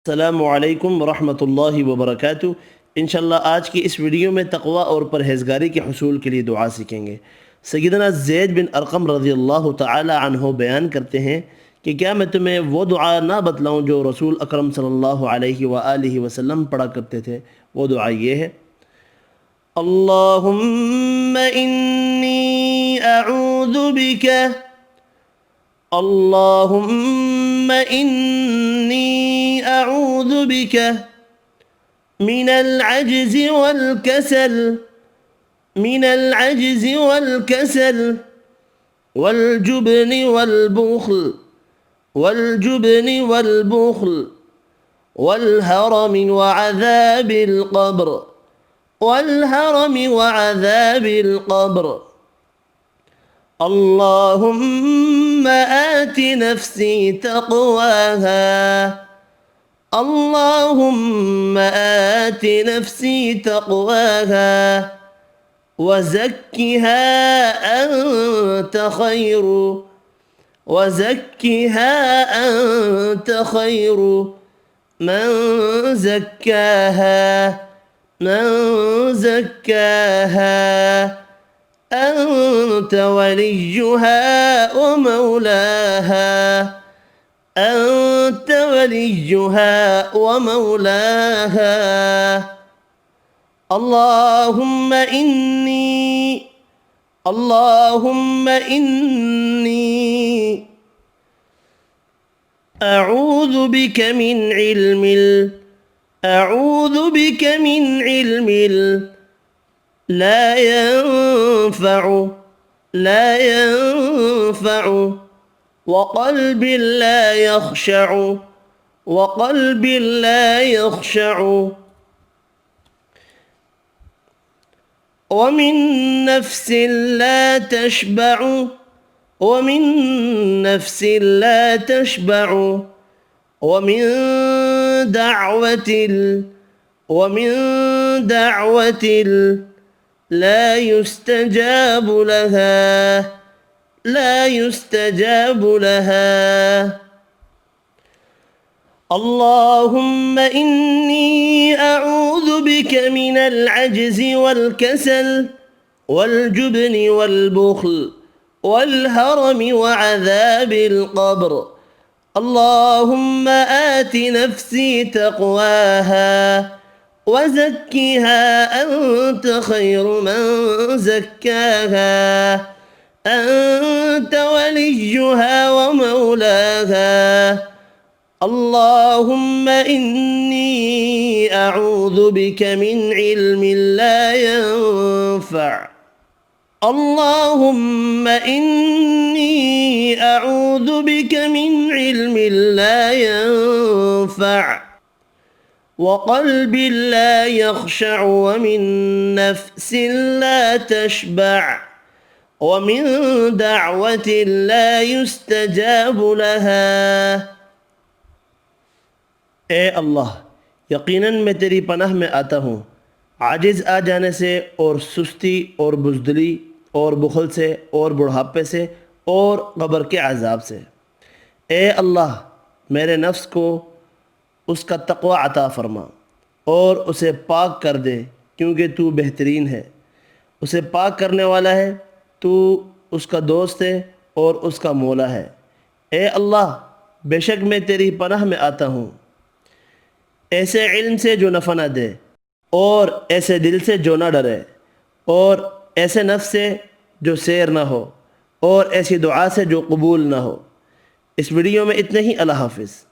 अस्सलामुअलैकुम वरहमतुल्लाहि वबरकातुहू। इंशाअल्लाह आज की इस वीडियो में तक़वा और परहेज़गारी के हुसूल के लिए दुआ सीखेंगे। सय्यदना ज़ैद बिन अरक़म रज़ियल्लाहु तआला अन्हु बयान करते हैं कि क्या मैं तुम्हें वो दुआ ना बतलाऊँ जो रसूल अकरम सल्लल्लाहु अलैहि व आलिहि वसल्लम पढ़ा करते थे। वो दुआ ये है, अल्लाहुम्मा इन्नी अऊज़ु बिका, अल्लाहुम्मा इन्नी अऊज़ु बिका मिनल अज्ज़ि वल कसल, मिनल अज्ज़ि वल कसल वल जुब्नि वल बुख्ल, वल जुब्नि वल बुख्ल वल हरमि व अज़ाबिल क़ब्र, वल हरमि व अज़ाबिल क़ब्र। अल्लाहुम्मा आति नफ्सी तक़वाहा, अल्लाहुम्मा आति नफ्सी तक़वाहा वज़क्किहा अन्त खैरु, वज़क्किहा अन्त खैरु मन ज़क्काहा, मन ज़क्काहा أنت وليها ومولاها، أنت وليها ومولاها. اللهم إني، اللهم إني أعوذ بك من أعوذ بك من علم لا ينفع، لا ينفع وقلب لا يخشع، وقلب لا يخشع ومن نفس لا تشبع، ومن نفس لا تشبع ومن دعوة، ومن دعوة لا يستجاب لها، لا يستجاب لها. اللهم إني أعوذ بك من العجز والكسل والجبن والبخل والهرم وعذاب القبر. اللهم آت نفسي تقواها وزكها أنت خير من زكاها، أنت وليها ومولاها. اللهم إني أعوذ بك من علم لا ينفع، اللهم إني أعوذ بك من علم لا ينفع وقلب لا يخشع ومن نفس لا تشبع ومن دعوة لا يستجاب لها. ए अल्लाह, यकीनन मैं तेरी पनाह में आता हूँ आजिज़ आ जाने से और सुस्ती और बुज़दिली और बुखल से और बुढ़ापे से और क़ब्र के अज़ाब से। ए अल्लाह, मेरे नफ्स को उसका तक़वा अता फ़रमा और उसे पाक कर दे, क्योंकि तू बेहतरीन है, उसे पाक करने वाला है, तू उसका दोस्त है और उसका मौला है। ए अल्लाह, बेशक मैं तेरी पनाह में आता हूँ ऐसे इल्म से जो नफ़ा न दे, और ऐसे दिल से जो ना डरे, और ऐसे नफ्स से जो सैर ना हो, और ऐसी दुआ से जो कबूल ना हो। इस वीडियो में इतने ही। अल्लाह हाफ़िज़।